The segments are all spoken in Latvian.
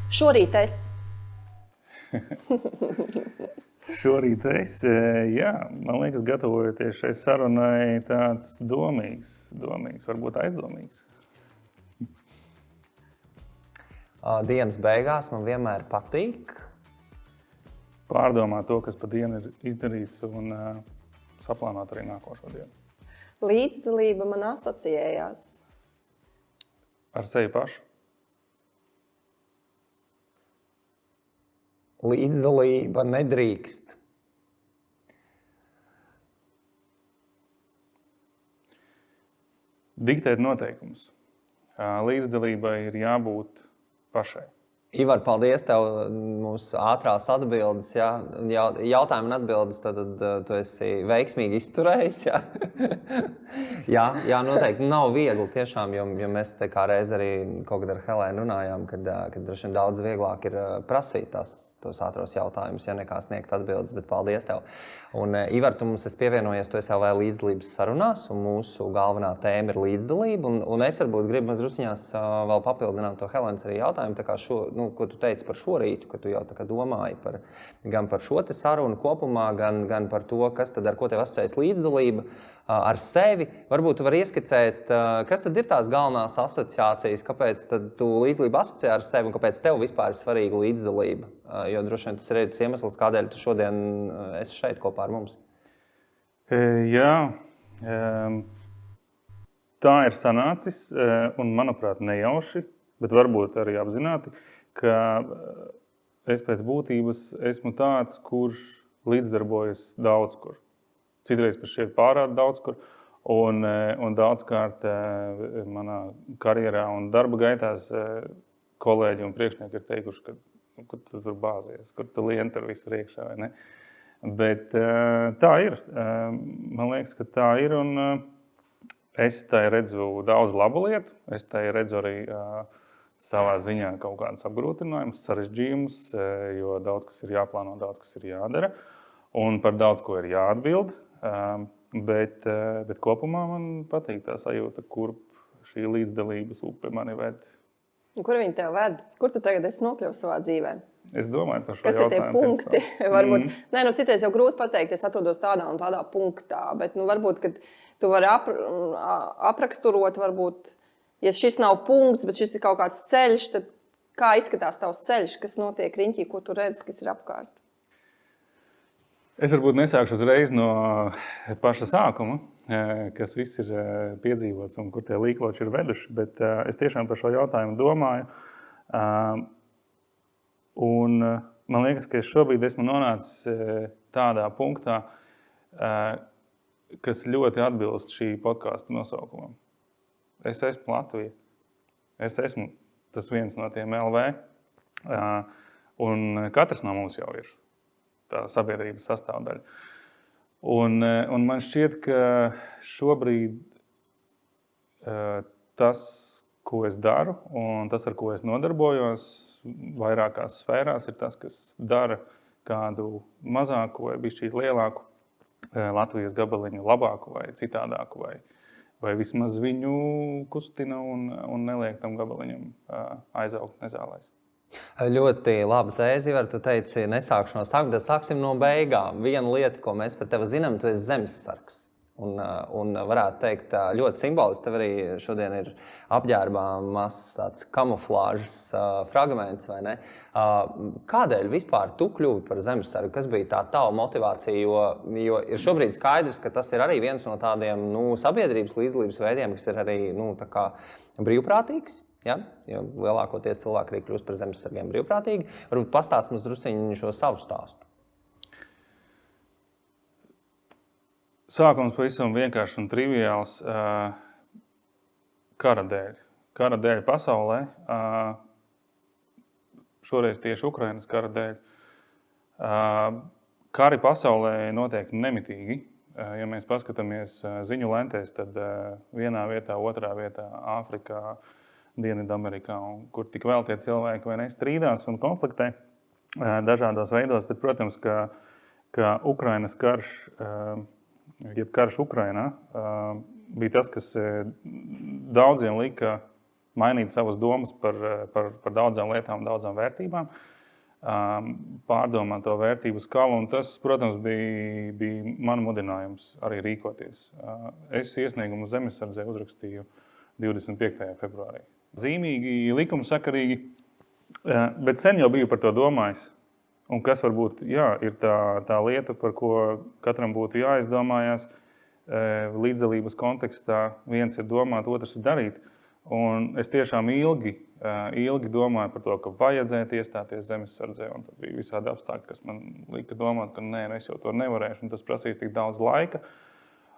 Šorīt es. Šorīt man liekas, gatavojoties šai sarunai tāds domīgs, varbūt aizdomīgs. Dienas beigās man vienmēr patīk pārdomāt to, kas pa dienu ir izdarīts un saplānot arī nākošo dienu. Līdzdalība man asociējās. Ar sevi pašu? Līdzdalība nedrīkst. Diktēt noteikumus. Līdzdalībai ir jābūt pašai. Ivar, paldies tev mūsu ātrās atbildes, jautājumu un atbildes, tad tu esi veiksmīgi izturējis, jā, noteikti nav viegli tiešām, jo mēs te kā reiz arī kaut kad ar Helēnu runājām, kad droši vien daudz vieglāk ir prasīt tos ātros jautājumus, nekā sniegt atbildes, bet paldies tev. Un Ivar, tu mums esi pievienojies, tu esi LV līdzdalības sarunās, un mūsu galvenā tēma ir līdzdalība, un es varbūt gribu mazrusiņās vēl papildināt to Helēnas arī jautājumu, tā kā ko tu teici par šo rītu, ka tu jau tā kā domāji gan par šo te sarunu kopumā, gan par to, kas tad ar ko tev asociējas līdzdalība ar sevi. Varbūt tu vari ieskicēt, kas tad ir tās galvenās asociācijas, kāpēc tad tu līdzdalību asociē ar sevi un kāpēc tev vispār ir svarīga līdzdalība. Jo droši vien tas ir tas iemesls, kādēļ tu šodien esi šeit kopā ar mums. Tā ir sanācis un, manuprāt, nejauši, bet varbūt arī apzināti, ka es pēc būtības esmu tāds, kurš līdzdarbojas daudz kur. Citreiz par šeit pārāk daudz kur, un daudzkārt manā karjerā un darba gaitās kolēģi un priekšnieki ir teikuši, ka kur tu tur bāzies, kur tu lien tur visu iekšā, vai ne? Bet tā ir. Man liekas, ka tā ir, un es tai redzu daudz labu lietu. Es tai redzu arī savā ziņā kaut kādus apgrūtinājumus, sarežģījumus, jo daudz kas ir jāplāno, daudz kas ir jādara, un par daudz ko ir jāatbild. Bet kopumā man patīk tā sajūta, kur šī līdzdalības upe mani ved. Kur viņi tev ved? Kur tu tagad esi nokļuvis savā dzīvē? Es domāju par šo jautājumu. Kas ir tie punkti? Varbūt, citreiz jau grūti pateikt, es atrodos tādā un tādā punktā, bet varbūt, kad tu vari apraksturot, varbūt, ja šis nav punkts, bet šis ir kaut kāds ceļš, tad kā izskatās tavs ceļš, kas notiek riņķī, ko tu redzi, kas ir apkārt? Es varbūt nesākšu uzreiz no paša sākuma, kas viss ir piedzīvots un kur tie līkloči ir veduši, bet es tiešām par šo jautājumu domāju. Un man liekas, ka es šobrīd esmu nonācis tādā punktā, kas ļoti atbilst šī podkāsta nosaukumam. Es esmu Latvija. Es esmu tas viens no tiem LV. Un katrs no mums jau ir tā sabiedrības sastāvdaļa. Un man šķiet, ka šobrīd tas, ko es daru, un tas, ar ko es nodarbojos vairākās sfērās, ir tas, kas dara kādu mazāku vai bišķīt lielāku Latvijas gabaliņu labāku vai citādāku, vai vismaz viņu kustina un neliek tam gabaliņam aizaugt nezālēs. Ļoti laba tēze, Ivar, tu teici, nesākšu no sākuma, tad sāksim no beigām. Viena lieta, ko mēs par tevi zinām, tu esi zemessargs. Un varētu teikt, ļoti simboliski, tev arī šodien ir apģērbā mazs tāds kamuflāžas fragments, vai ne? Kādēļ vispār tu kļuvi par zemessargu? Kas bija tā tava motivācija? Jo ir šobrīd skaidrs, ka tas ir arī viens no tādiem sabiedrības līdzdalības veidiem, kas ir arī tā kā brīvprātīgs. Ja? Jo lielākoties cilvēki arī kļūst par zemessargiem brīvprātīgi. Varbūt pastāst mums drusciņu šo savu stāstu. Sākums pavisam vienkārši un triviāls kara dēļ. Kara dēļ pasaulē, šoreiz tieši Ukrainas kara dēļ. Kari pasaulē notiek nemitīgi. Ja mēs paskatāmies ziņu lentēs, tad vienā vietā, otrā vietā, Āfrikā, Dienvidamerikā, kur tik vēl tie cilvēki vai ne strīdās un konfliktē dažādos veidos, bet, protams, ka Ukrainas karš, jeb karš Ukrainā, bija tas, kas daudziem lika mainīt savas domas par daudzām lietām, daudzām vērtībām, pārdomāt to vērtību skalu. Un tas, protams, bija mana mudinājums arī rīkoties. Es iesniegumu Zemesardzē uzrakstīju 25. februārī. Zīmīgi, likumsakarīgi, bet sen jau biju par to domājis. Un kas varbūt ir tā lieta, par ko katram būtu jāizdomājās līdzdalības kontekstā. Viens ir domāt, otrs ir darīt. Un es tiešām ilgi domāju par to, ka vajadzētu iestāties Zemesardzē. Un tad bija visādi apstākļi, kas man lika domāt, ka nē, es jau to nevarēšu. Un tas prasīs tik daudz laika.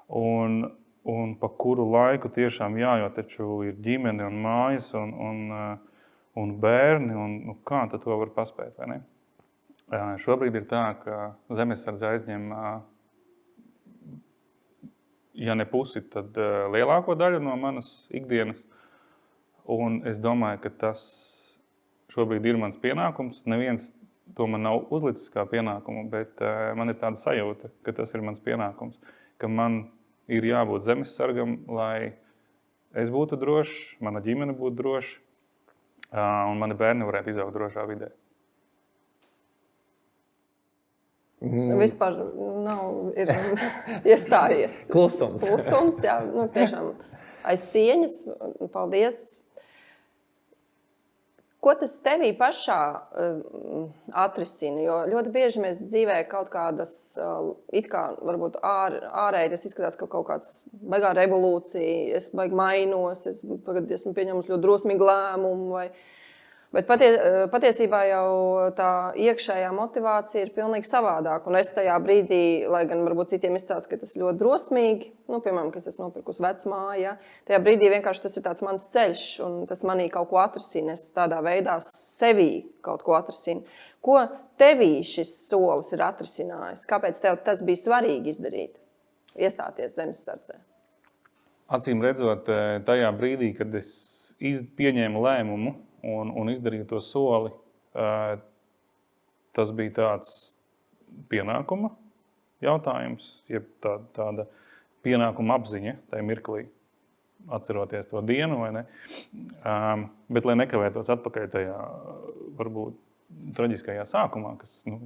Un pa kuru laiku tiešām jo taču ir ģimene un mājas un bērni. Un kā tad to var paspēt, vai ne? Šobrīd ir tā, ka Zemesardze aizņem, ja ne pusi, tad lielāko daļu no manas ikdienas. Un es domāju, ka tas šobrīd ir mans pienākums. Neviens to man nav uzlicis kā pienākumu, bet man ir tāda sajūta, ka tas ir mans pienākums. Ka man ir jābūt zemesargam, lai es būtu drošs, mana ģimene būtu droša un mani bērni varētu izaugt drošā vidē. Vispār nav iestājies. Klusums, jā. Tiešām aiz cieņas. Paldies. Ko tas tevī pašā atrisina? Jo ļoti bieži mēs dzīvē kaut kādas, it kā varbūt ārēji tas izskatās, ka kaut kāds baigā revolūcija, es baigi mainos, esmu pieņemusi ļoti drosmīgu lēmumu. Bet patiesībā jau tā iekšējā motivācija ir pilnīgi savādāka. Un es tajā brīdī, lai gan varbūt citiem izstāsta, ka tas ļoti drosmīgi, piemēram, ka es esmu nopirkusi vecmāju, ja, tajā brīdī vienkārši tas ir tāds mans ceļš, un tas manī kaut ko atrisina. Es tādā veidā sevī kaut ko atrisinu. Ko tevī šis solis ir atrisinājis? Kāpēc tev tas bija svarīgi izdarīt? Iestāties Zemesardzē? Acīm redzot, tajā brīdī, kad es pieņēmu lēmumu, un izdarīju to soli, tas bija tāds pienākuma jautājums, jeb tāda pienākuma apziņa tajā mirklī, atceroties to dienu, vai ne? Bet, lai nekavētos atpakaļ tajā, varbūt, traģiskajā sākumā,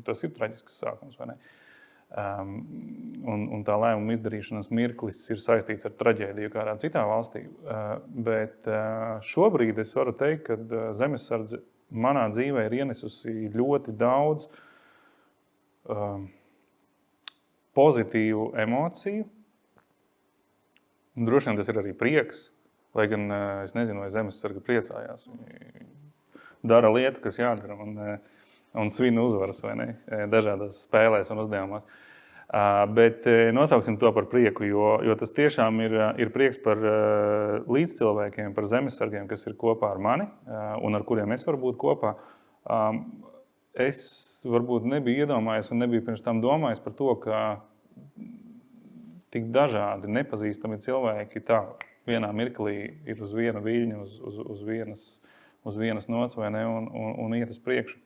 tas ir traģisks sākums, vai ne? Un tā lēmuma izdarīšanas mirklis ir saistīts ar traģēdiju kādā citā valstī. Bet šobrīd es varu teikt, ka Zemesardze manā dzīvē ir ienesusi ļoti daudz pozitīvu emociju. Droši vien tas ir arī prieks, lai gan es nezinu, vai Zemesarga priecājās. Viņi dara lietu, kas jādara, un svina uzvaras, vai ne, dažādās spēlēs un uzdevumos. Bet nosauksim to par prieku, jo tas tiešām ir prieks par līdzcilvēkiem, par zemesargiem, kas ir kopā ar mani un ar kuriem es varu būt kopā. Es varbūt nebiju iedomājies un nebiju pirms tam domājis par to, ka tik dažādi nepazīstami cilvēki tā vienā mirklī ir uz viena viļņa, uz vienas nots, vai ne, un iet uz priekšu.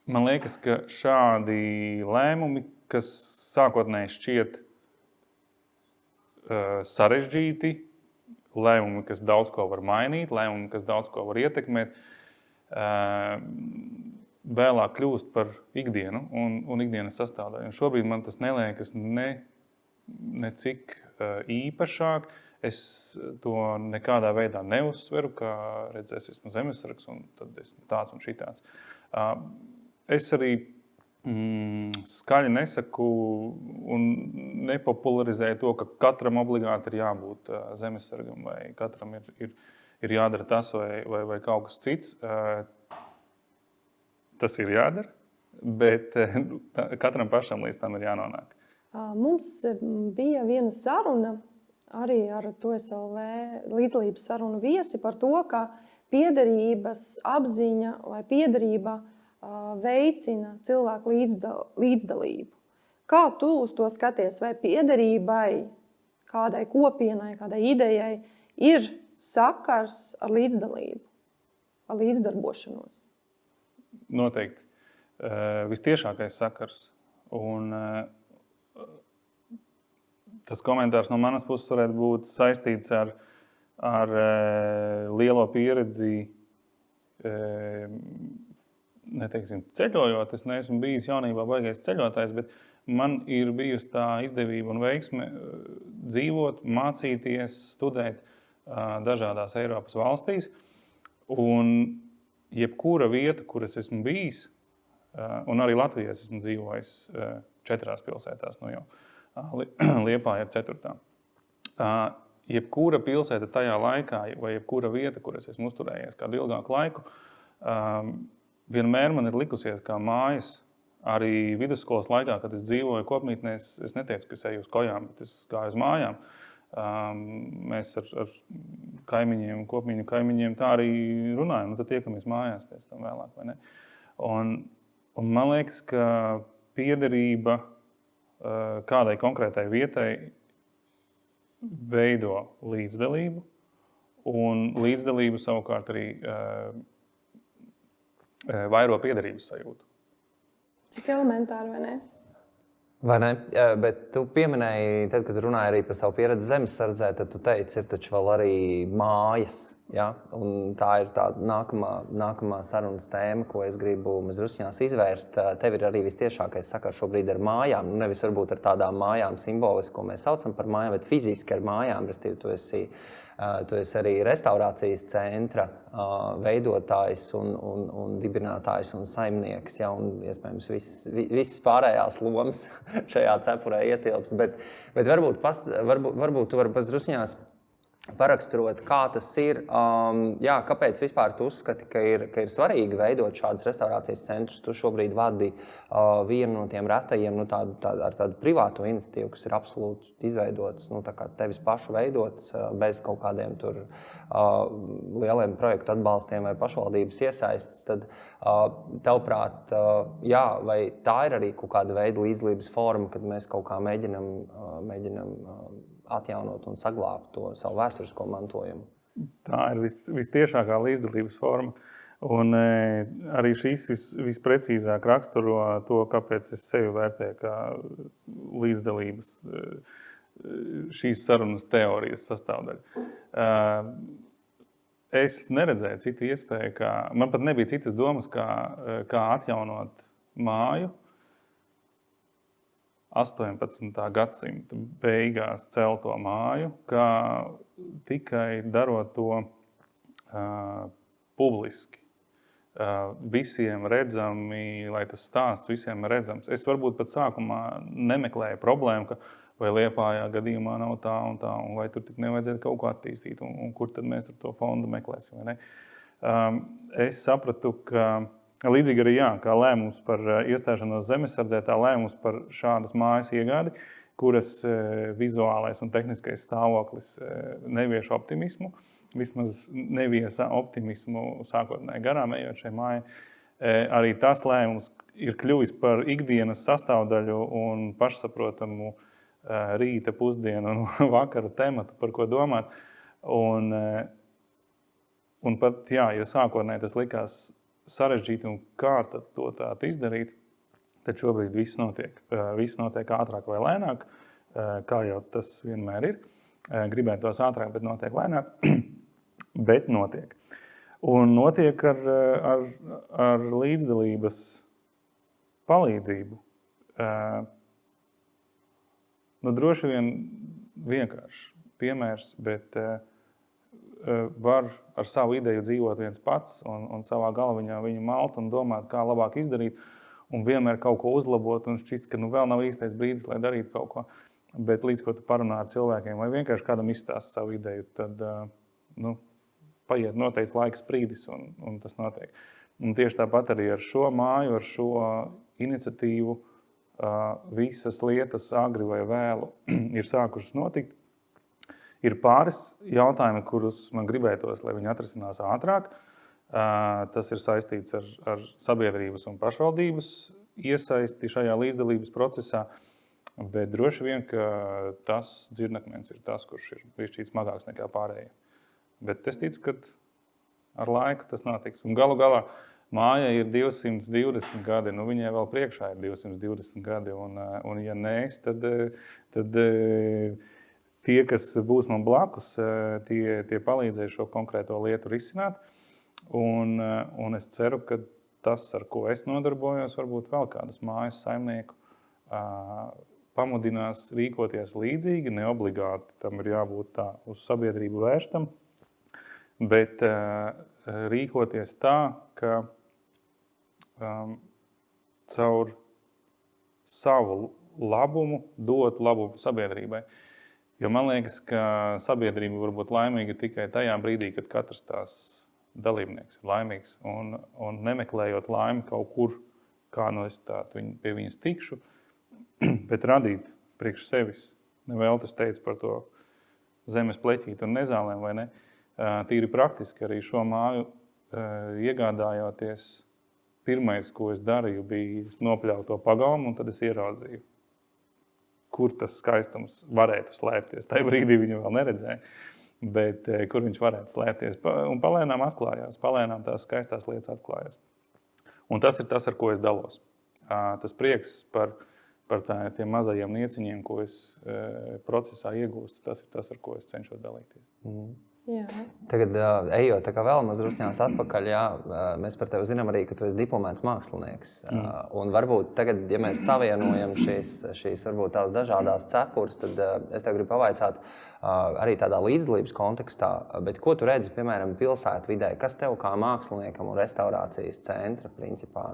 Man liekas, ka šādi lēmumi, kas sākotnēji šķiet sarežģīti, lēmumi, kas daudz ko var mainīt, lēmumi, kas daudz ko var ietekmēt, vēlāk kļūst par ikdienu un ikdienas sastāvdaļu. Šobrīd man tas neliekas ne cik īpašāk. Es to nekādā veidā neuzsveru, kā redzēs, esmu zemesargs un tad esmu tāds un šitāds. Es arī skaļi nesaku un nepopularizēju to, ka katram obligāti ir jābūt zemesargam vai katram ir jādara tas vai kaut kas cits. Tas ir jādara, bet katram pašam līdz tam ir jānonāk. Mums bija viena saruna arī ar TOSLV līdzdalības sarunu viesi par to, ka piederības apziņa vai piederība veicina cilvēku līdzdalību. Kā tu uz to skaties? Vai piederībai, kādai kopienai, kādai idejai ir sakars ar līdzdalību, ar līdzdarbošanos? Noteikti. Vistiešākais sakars. Un tas komentārs no manas puses varētu būt saistīts ar lielo pieredzi, neteiksim, ceļojot. Es neesmu bijis jaunībā baigais ceļotājs, bet man ir bijusi tā izdevība un veiksme dzīvot, mācīties, studēt dažādās Eiropas valstīs. Un jebkura vieta, kur es esmu bijis, un arī Latvijā esmu dzīvojis 4 pilsētās, nu jau Liepāja ir 4. Jebkura pilsēta tajā laikā, vai jebkura vieta, kur es esmu uzturējies kādu ilgāku laiku, vienmēr man ir likusies kā mājas. Arī vidusskolas laikā, kad es dzīvoju kopmītnēs, es neteicu, ka es eju uz kojām, bet es gāju uz mājām. Mēs ar kaimiņiem, kopmīņu kaimiņiem tā arī runājam, nu tad tiekamies mājās pēc tam vēlāk, vai ne? Un man liekas, ka piederība kādai konkrētai vietai veido līdzdalību, un līdzdalību savukārt arī vairo piederības sajūtu. Cik elementāri, vai ne? Vai ne? Bet tu pieminēji, tad, kad runāji arī par savu pieredzi zemesardzē, tad tu teici, ir taču vēl arī mājas. Ja? Un tā ir tā nākamā sarunas tēma, ko es gribu mazrusiņās izvērst. Tev ir arī vistiešākais sakars šobrīd ar mājām. Nevis varbūt ar tādām mājām simboliski, ko mēs saucam par mājām, bet fiziski ar mājām. Tu esi arī restaurācijas centra veidotājs un dibinātājs un saimnieks, ja, un iespējams visas pārējās lomas šajā cepurē ietilps. Bet varbūt tu vari pazdrusņās paraksturot, kā tas ir, kāpēc vispār tu uzskati, ka ir svarīgi veidot šādus restaurācijas centrus. Tu šobrīd vadi vienu no tiem retajiem, ar tādu privātu iniciatīvu, kas ir absolūti izveidots, tā kā tevis pašu veidots, bez kaut kādiem tur lieliem projektu atbalstiem vai pašvaldības iesaistas. Tad, tavuprāt, vai tā ir arī kaut kāda veida līdzdalības forma, kad mēs kaut kā mēģinam atjaunot un saglābt to savu vēsturisko mantojumu? Tā ir vistiešākā līdzdalības forma. Un arī šis visprecīzāk raksturo to, kāpēc es sevi vērtēju kā līdzdalības šīs sarunas teorijas sastāvdaļu. Es neredzēju citu iespēju, man pat nebija citas domas, kā atjaunot māju 18. gadsimta beigās celto māju, kā tikai darot to publiski. Visiem redzami, lai tas stāsts visiem redzams. Es varbūt pat sākumā nemeklēju problēmu, ka vai Liepājā gadījumā nav tā, un vai tur tik nevajadzētu kaut ko attīstīt, un kur tad mēs to fondu meklēsim, vai ne? Es sapratu, ka līdzīgi arī kā lēmums par iestāšanos zemesardzē, tā lēmums par šādas mājas iegādi, kuras vizuālais un tehniskais stāvoklis nevieš optimismu, vismaz neviesa optimismu sākotnēji garām ejot šai mājai. Arī tas lēmums ir kļuvis par ikdienas sastāvdaļu un pašsaprotamu rīta, pusdienu un vakaru tematu, par ko domāt. Un pat, ja sākotnēji tas likās sarežģīti un kā tad to tādu izdarīt, tad šobrīd viss notiek. Viss notiek ātrāk vai lēnāk, kā jau tas vienmēr ir. Gribētos ātrāk, bet notiek lēnāk, bet notiek. Un notiek ar līdzdalības palīdzību. Droši vien vienkārši piemērs, bet var ar savu ideju dzīvot viens pats un savā galviņā viņu malt un domāt, kā labāk izdarīt, un vienmēr kaut ko uzlabot un šķist, ka vēl nav īstais brīdis, lai darītu kaut ko. Bet līdz ko tu parunā ar cilvēkiem vai vienkārši kādam izstāst savu ideju, tad paiet noteikts laika sprīdis un tas notiek. Un tieši tāpat arī ar šo māju, ar šo iniciatīvu visas lietas agri vai vēlu ir sākušas notikt. Ir pāris jautājumi, kurus man gribētos, lai viņi atrisinās ātrāk. Tas ir saistīts ar sabiedrības un pašvaldības iesaisti šajā līdzdalības procesā, bet droši vien, ka tas dzirnakmens ir tas, kurš ir bišķīt smagāks nekā pārējie. Bet es ticu, ka ar laiku tas notiks. Un galu galā Māja ir 220 gadi, nu viņai vēl priekšā ir 220 gadi, un ja neesi, tad tie, kas būs man blakus, tie palīdzēs šo konkrēto lietu risināt, un es ceru, ka tas, ar ko es nodarbojos, varbūt vēl kādas mājas saimnieku pamudinās rīkoties līdzīgi, neobligāti tam ir jābūt tā uz sabiedrību vērstam, bet rīkoties tā, ka caur savu labumu dot labumu sabiedrībai. Jo man liekas, ka sabiedrība var būt laimīga tikai tajā brīdī, kad katrs tās dalībnieks ir laimīgs un nemeklējot laimi kaut kur, kā no es pie viņas tikšu, bet radīt priekš sevis. Nevēltis teica par to zemes pleķīti un nezālēm, vai ne? Tīri praktiski arī šo māju iegādājoties. Pirmais, ko es darīju, bija nopļaut to pagalmu, un tad es ieraudzīju, kur tas skaistums varētu slēpties. Tajā brīdī viņu vēl neredzēju, bet kur viņš varētu slēpties. Un palēnām atklājās, palēnām tās skaistās lietas atklājās. Un tas ir tas, ar ko es dalos. Tas prieks par tiem mazajiem nieciņiem, ko es procesā iegūstu, tas ir tas, ar ko es cenšos dalīties. Jā. Tagad, ejot tā kā vēl mazrusņās atpakaļ, jā, mēs par tevi zinām arī, ka tu esi diplomēts mākslinieks. Un varbūt tagad, ja mēs savienojam šīs varbūt tās dažādās cepures, tad es tev gribu pavaicāt arī tādā līdzdalības kontekstā, bet ko tu redzi, piemēram, pilsētu vidē, kas tev kā māksliniekam un restaurācijas centra principā,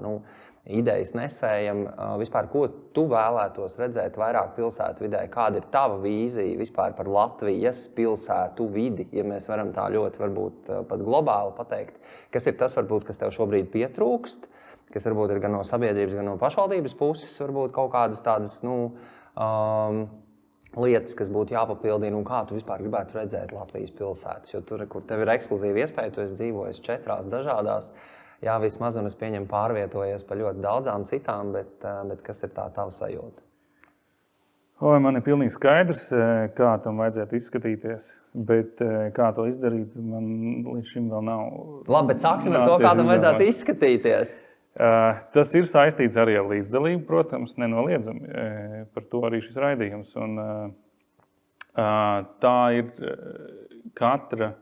idejas nesējam, vispār, ko tu vēlētos redzēt vairāk pilsētu vidē, kāda ir tava vīzija vispār par Latvijas pilsētu vidi, ja mēs varam tā ļoti varbūt pat globāli pateikt, kas ir tas, varbūt, kas tev šobrīd pietrūkst, kas varbūt ir gan no sabiedrības, gan no pašvaldības puses, varbūt kaut kādas tādas, lietas, kas būtu jāpapildina, un kā tu vispār gribētu redzēt Latvijas pilsētas, jo tur, kur tev ir ekskluzīva iespēja, tu esi dzīvojis 4 dažādās, jā, vismaz, un es pieņemu pārvietojies pa ļoti daudzām citām, bet kas ir tā tava sajūta? Man ir pilnīgi skaidrs, kā tam vajadzētu izskatīties, bet kā to izdarīt, man līdz šim vēl nav. Labi, bet sāksim ar to, kā tam vajadzētu izskatīties. Tas ir saistīts arī ar līdzdalību, protams, nenoliedzami. Par to arī šis raidījums. Un, tā ir katra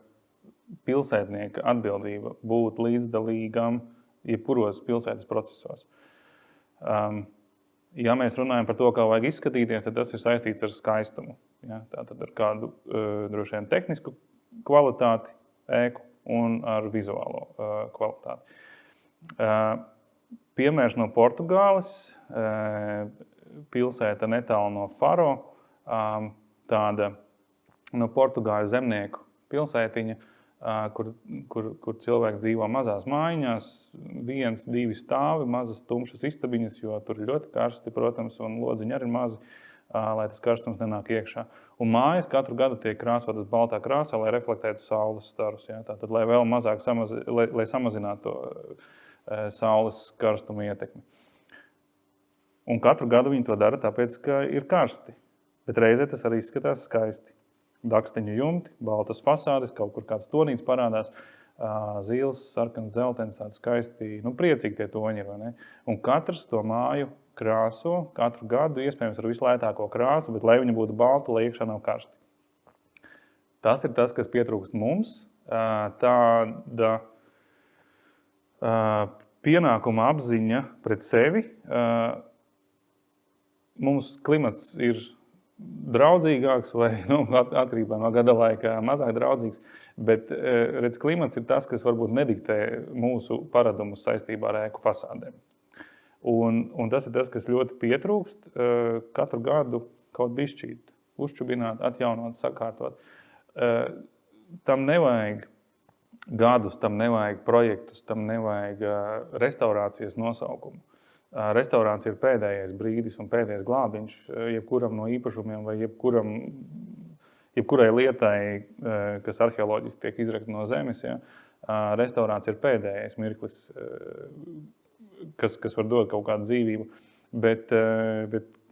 pilsētnieka atbildība būt līdzdalīgam jebkuros pilsētas procesos. Ja mēs runājam par to, kā vajag izskatīties, tad tas ir saistīts ar skaistumu. Ja? Tātad ar kādu droši vien tehnisku kvalitāti ēku un ar vizuālo kvalitāti. Piemērs no Portugāles, pilsēta netālu no Faro, tāda no Portugāļu zemnieku pilsētiņa, kur cilvēki dzīvo mazās mājiņās, 1, 2 stāvi, mazas tumšas istabiņas, jo tur ir ļoti karsti, protams, un lodziņi arī ir mazi, lai tas karstums nenāk iekšā. Un mājas katru gadu tiek krāsotas baltā krāsā, lai reflektētu saules starus. Ja? Tātad, lai vēl mazāk lai samazinātu to saules karstuma ietekmi. Un katru gadu viņi to dara tāpēc, ka ir karsti. Bet reizē tas arī izskatās skaisti. Daksteņu jumti, baltas fasādes, kaut kur kāds tonīts parādās, zils, sarkans, dzeltens, tāds skaisti, priecīgi tie toņi ir, vai ne? Un katrs to māju krāso katru gadu, iespējams ar vislētāko krāsu, bet lai viņa būtu balta, lai iekšā nav karsti. Tas ir tas, kas pietrūkst mums, tāda pienākuma apziņa pret sevi. Mums klimats ir draudzīgāks vai atkarībā no gada laika mazāk draudzīgs, bet redz, klimats ir tas, kas varbūt nediktē mūsu paradumus saistībā ar ēku fasādēm. Un tas ir tas, kas ļoti pietrūkst katru gadu kaut bišķīt, uzčubināt, atjaunot, sakārtot. Tam nevajag gadus, tam nevajag projektus, tam nevajag restaurācijas nosaukumu. Restaurācija ir pēdējais brīdis un pēdējais glābiņš jebkuram no īpašumiem vai jebkurai lietai, kas arheoloģiski tiek izrakta no zemes. Ja. Restaurācija ir pēdējais mirklis, kas var dot kaut kādu dzīvību. Bet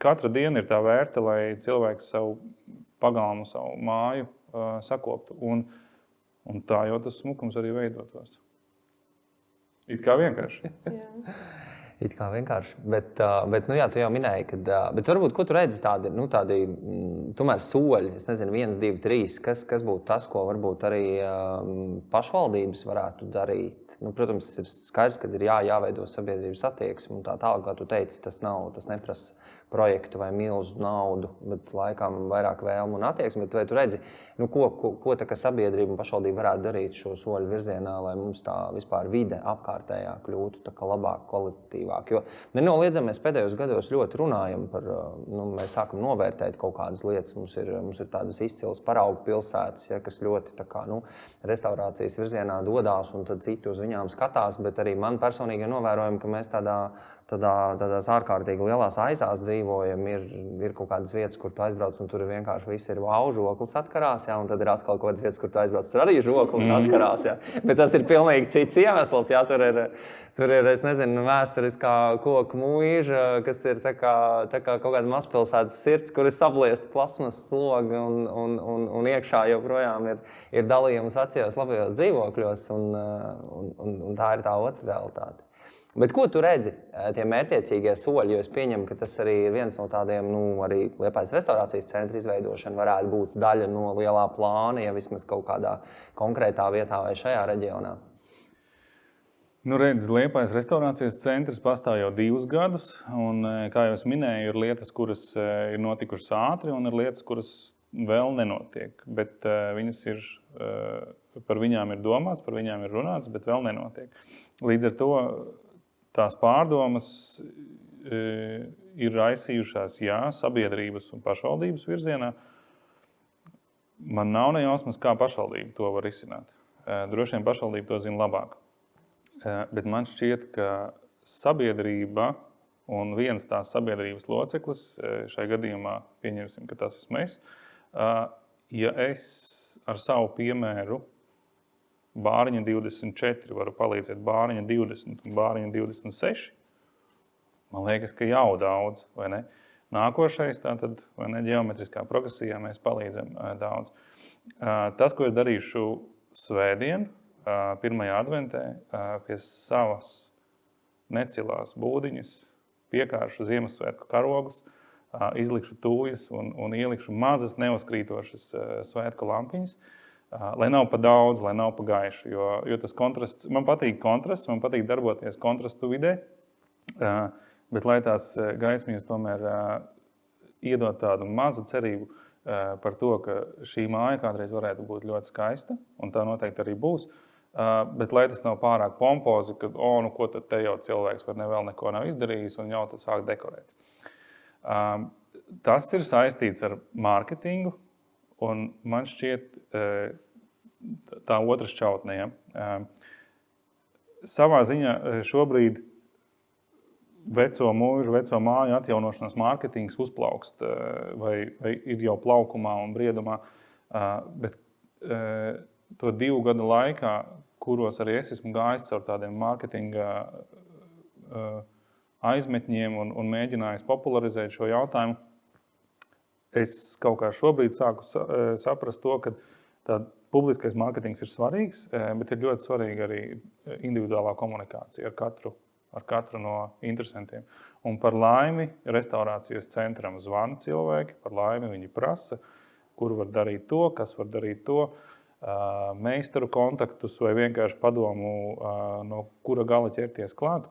katra diena ir tā vērta, lai cilvēks savu pagalmu, savu māju sakoptu. Un tā jau tas smukums arī veidotos. It kā vienkārši. Jā. It kā vienkārši. Bet nu jā, tu jau minēji, bet varbūt, ko tu redzi tādi tomēr soļi, es nezinu, 1, 2, 3, kas būtu tas, ko varbūt arī pašvaldības varētu darīt? Nu, protams, ir skaidrs, ka ir jāveido sabiedrības attieksme un tā tālāk, kā tu teici, tas neprasa projektu vai milzu naudu, bet laikam vairāk vēlmu un attieksmi. Bet vai tu redzi, nu, ko tā kā sabiedrība un pašvaldība varētu darīt šo soļu virzienā, lai mums tā vispār vide apkārtējā kļūtu tā kā labāk, kvalitatīvāk? Jo nenoliedzami mēs pēdējos gados ļoti runājam par, mēs sākam novērtēt kaut kādas lietas. Mums ir tādas izcilas paraugu pilsētas, ja, kas ļoti tā kā, restaurācijas virzienā dodās un tad citi uz viņām skatās, bet arī man personīgi novērojam, ka mēs tādās ārkārtīgi lielās aizās dzīvojam, ir kaut kādas vietas, kur tu aizbrauc, un tur vienkārši viss ir wow, žoklis atkarās, jā, un tad ir atkal kaut kādas vietas, kur tu aizbrauc, tur arī žoklis atkarās, jā. Bet tas ir pilnīgi cits iemesls, jā, tur ir, es nezinu, vēsturiskā koku mūža, kas ir tā kā kaut kāda mazpilsētas sirds, kur ir sabliesta plasmas sloga, un iekšā joprojām ir dalījums vecajos labajos dzīvokļos, un tā ir tā otra realitāte. Bet ko tu redzi, tie mērķtiecīgie soļi, jo es pieņemu, ka tas arī ir viens no tādiem, arī Liepājas restaurācijas centra izveidošana varētu būt daļa no lielā plāna, ja vismaz kaut kādā konkrētā vietā vai šajā reģionā? Nu, redz, Liepājas restaurācijas centrs pastāv jau 2 gadus, un, kā jau es minēju, ir lietas, kuras ir notikušas ātri, un ir lietas, kuras vēl nenotiek, bet par viņām ir domāts, par viņām ir runāts, bet vēl nenotiek. Līdz ar to tās pārdomas ir raisījušās, jā, sabiedrības un pašvaldības virzienā. Man nav nejausmas, kā pašvaldība to var risināt. Droši vien pašvaldība to zina labāk. Bet man šķiet, ka sabiedrība un viens tās sabiedrības loceklis, šai gadījumā pieņemsim, ka tas esmu es, ja es ar savu piemēru Bāriņa 24 varu palīdzēt Bāriņa 20 un Bāriņa 26, man liekas, ka jau daudz, vai ne? Nākošais, tātad, vai ne, ģeometriskā progresijā mēs palīdzam daudz. Tas, ko es darīšu svētdien, 1. adventē, pie savas necilās būdiņas, piekāršu Ziemassvētku karogus, izlikšu tūjas un ielikšu mazas neuzkrītošas svētku lampiņas, lai nav pa daudz, lai nav pa gaišu, jo tas kontrasts, man patīk kontrasts, man patīk darboties kontrastu vidē, bet lai tās gaismiņas tomēr iedot tādu mazu cerību par to, ka šī māja kādreiz varētu būt ļoti skaista, un tā noteikti arī būs, bet lai tas nav pārāk pompozi, ka, nu ko tad te jau cilvēks vēl neko nav izdarījis un jau tad sāk dekorēt. Tas ir saistīts ar mārketingu, un man šķiet tā otra šķautne. Ja. Savā ziņā šobrīd veco mūžu, veco māju atjaunošanas mārketings uzplaukst vai ir jau plaukumā un briedumā, bet to 2 gadu laikā, kuros arī es esmu gājis caur tādiem mārketinga aizmetņiem un mēģinājis popularizēt šo jautājumu, es kaut kā šobrīd sāku saprast to, ka tā publiskais mārketings ir svarīgs, bet ir ļoti svarīga arī individuālā komunikācija ar katru no interesantiem. Un par laimi restaurācijas centram zvana cilvēki, par laimi viņi prasa, kur var darīt to, kas var darīt to, meistaru kontaktus vai vienkārši padomu, no kura gala ķerties klāt.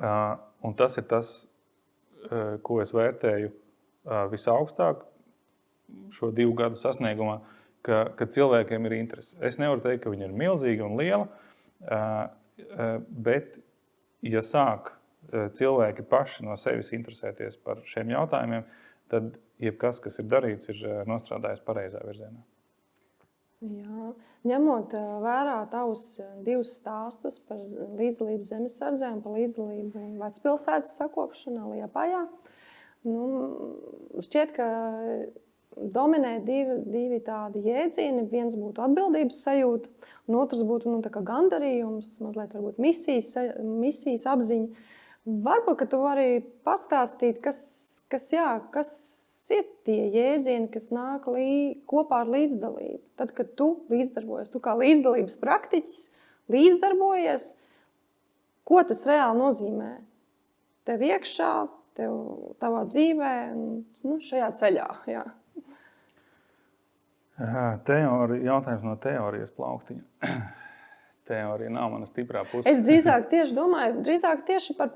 Un tas ir tas, ko es vērtēju visaugstāk šo 2 gadu sasniegumā, ka cilvēkiem ir interese. Es nevaru teikt, ka viņi ir milzīgi un liela, bet ja sāk cilvēki paši no sevis interesēties par šiem jautājumiem, tad jebkas, kas ir darīts, ir nostrādājis pareizā virzienā. Jā. Ņemot vērā tavus 2 stāstus par līdzdalību zemesardzē un par līdzdalību vecpilsētas sakopšanā Liepājā, šķiet, ka dominē divi tādi jēdzieni. Viens būtu atbildības sajūta, un otrs būtu tā kā gandarījums, mazliet varbūt misijas apziņa. Varbūt, ka tu vari pastāstīt, kas ir tie jēdzieni, kas nāk kopā ar līdzdalību. Tad, kad tu līdzdarbojies, tu kā līdzdalības praktiķis līdzdarbojies, ko tas reāli nozīmē tev iekšā, tavā dzīvē, šajā ceļā. Jā. Jautājums no teorijas plauktiņa. Teorija nav mana stiprā puse. Es drīzāk tieši domāju, par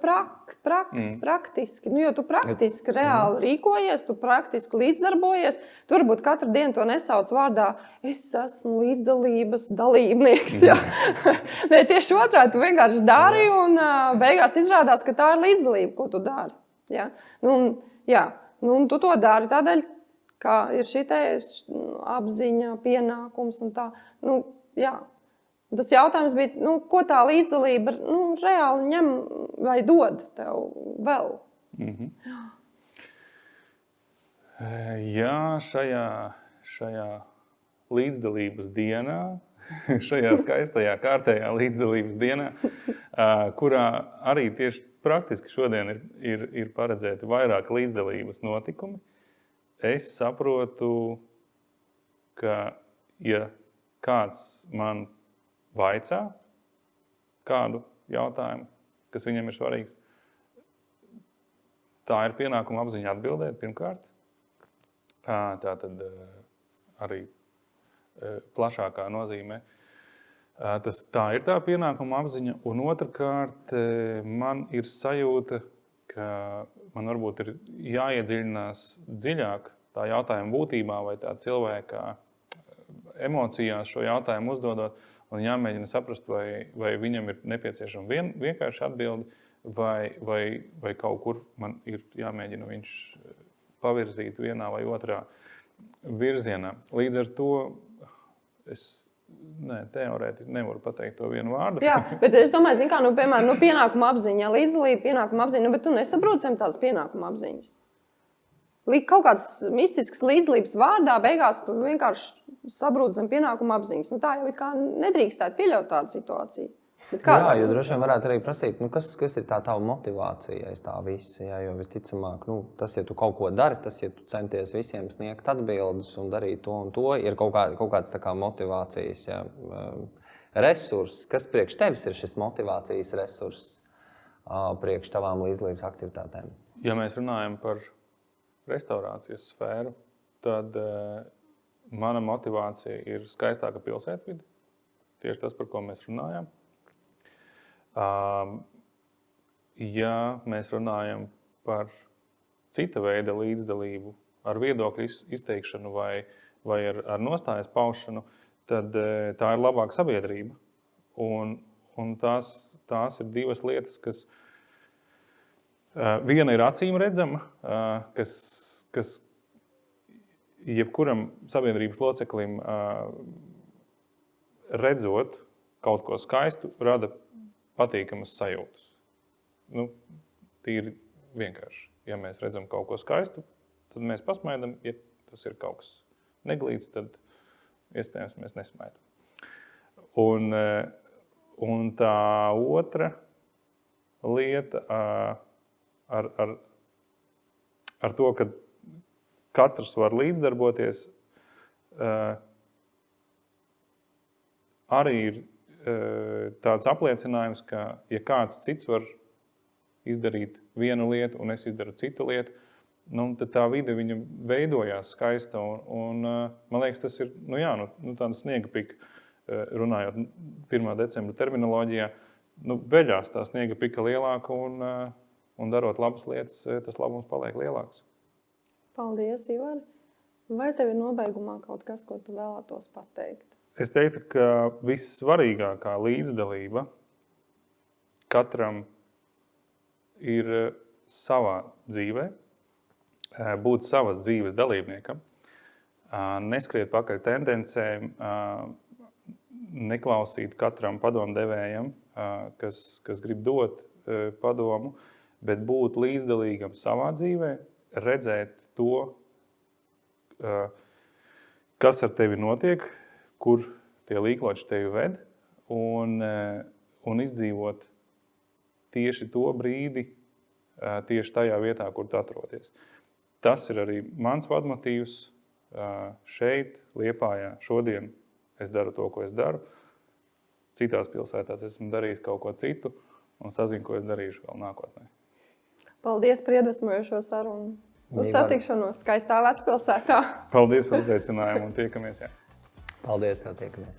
praktiski. Jo tu praktiski reāli rīkojies, tu praktiski līdzdarbojies. Tu varbūt katru dienu to nesauc vārdā, es esmu līdzdalības dalībnieks. Nē, tieši otrādi, tu vienkārši dari un beigās izrādās, ka tā ir līdzdalība, ko tu dari. Ja? Tu to dari tādēļ, ka ir šī apziņa, pienākums un tā. Tas jautājums bija, ko tā līdzdalība reāli ņem vai dod tev vēl? Jā, šajā līdzdalības dienā, šajā skaistajā kārtējā līdzdalības dienā, kurā arī tieši praktiski šodien ir paredzēti vairāk līdzdalības notikumi, es saprotu, ka, ja kāds man vaicā kādu jautājumu, kas viņam ir svarīgs, tā ir pienākuma apziņa atbildēt pirmkārt. Tātad arī plašākā nozīmē. Tā ir tā pienākuma apziņa. Un otrkārt, man ir sajūta, ka man varbūt ir jāiedziļinās dziļāk tā jautājuma būtībā vai tā cilvēka emocijās šo jautājumu uzdodot. Un jāmēģina saprast, vai viņam ir nepieciešama vienkārši atbildi, vai kaut kur man ir jāmēģina viņš pavirzīt vienā vai otrā virzienā. Līdz ar to es teorētiski nevaru pateikt to vienu vārdu. Jā, bet es domāju, piemēram, pienākuma apziņa, līdzdalība, pienākuma apziņa, bet tu nesaproti zem tās pienākuma apziņas. Kaut kāds mistisks līdzdalības vārdā, beigās tu vienkārši sabrūc zem pienākuma apziņas. Tā jau it kā nedrīkstētu pieļaut tādu situāciju. Jā, jo droši vien varētu arī prasīt, kas ir tā tava motivācija aiz tā visa. Jā, jo visticamāk, tas, ja tu kaut ko dari, tas, ja tu centies visiem sniegt atbildes un darīt to un to, ir kaut kāds tā kā motivācijas resurss. Kas priekš tevis ir šis motivācijas resurss priekš tavām līdzdalības aktivitātēm? Ja mēs runājam par restaurācijas sfēru, tad mana motivācija ir skaistāka pilsētvide. Tieši tas, par ko mēs runājam. Ja mēs runājam par cita veida līdzdalību, ar viedokļu izteikšanu vai ar nostājas paušanu, tad tā ir labāka sabiedrība. Un tās ir divas lietas, kas viena ir acīm redzama, kas jebkuram sabiedrības loceklim redzot kaut ko skaistu, rada patīkamas sajūtas. Tīri vienkārši. Ja mēs redzam kaut ko skaistu, tad mēs pasmaidam. Ja tas ir kaut kas neglīts, tad iespējams mēs nesmaidam. Un tā otra lieta ar to, ka katrs var līdzdarboties, arī ir tāds apliecinājums, ka ja kāds cits var izdarīt vienu lietu un es izdaru citu lietu, tad tā vide viņa veidojās skaista. Un man liekas, tas ir tāda sniega pika, runājot 1. decembra terminoloģijā, veļās tā sniega pika lielāka un darot labas lietas, tas labums paliek lielāks. Paldies, Ivar. Vai tev ir nobeigumā kaut kas, ko tu vēlētos pateikt? Es teiktu, ka vissvarīgākā līdzdalība katram ir savā dzīvē, būt savas dzīves dalībniekam, neskriet pakaļ tendencēm, neklausīt katram padomdevējam, kas grib dot padomu, bet būt līdzdalīgam savā dzīvē, redzēt to, kas ar tevi notiek, kur tie līkloči tevi ved, un izdzīvot tieši to brīdi, tieši tajā vietā, kur tu atrodies. Tas ir arī mans vadmotīvs šeit, Liepājā. Šodien es daru to, ko es daru. Citās pilsētās esmu darījis kaut ko citu. un sazinu, ko es darīšu vēl nākotnē. Paldies par iedvesmojošo sarunu. Uz satikšanos skaistā Vecpilsētā. Paldies par uzaicinājumu un tiekamies. Jā. Paldies, tev tiekamies.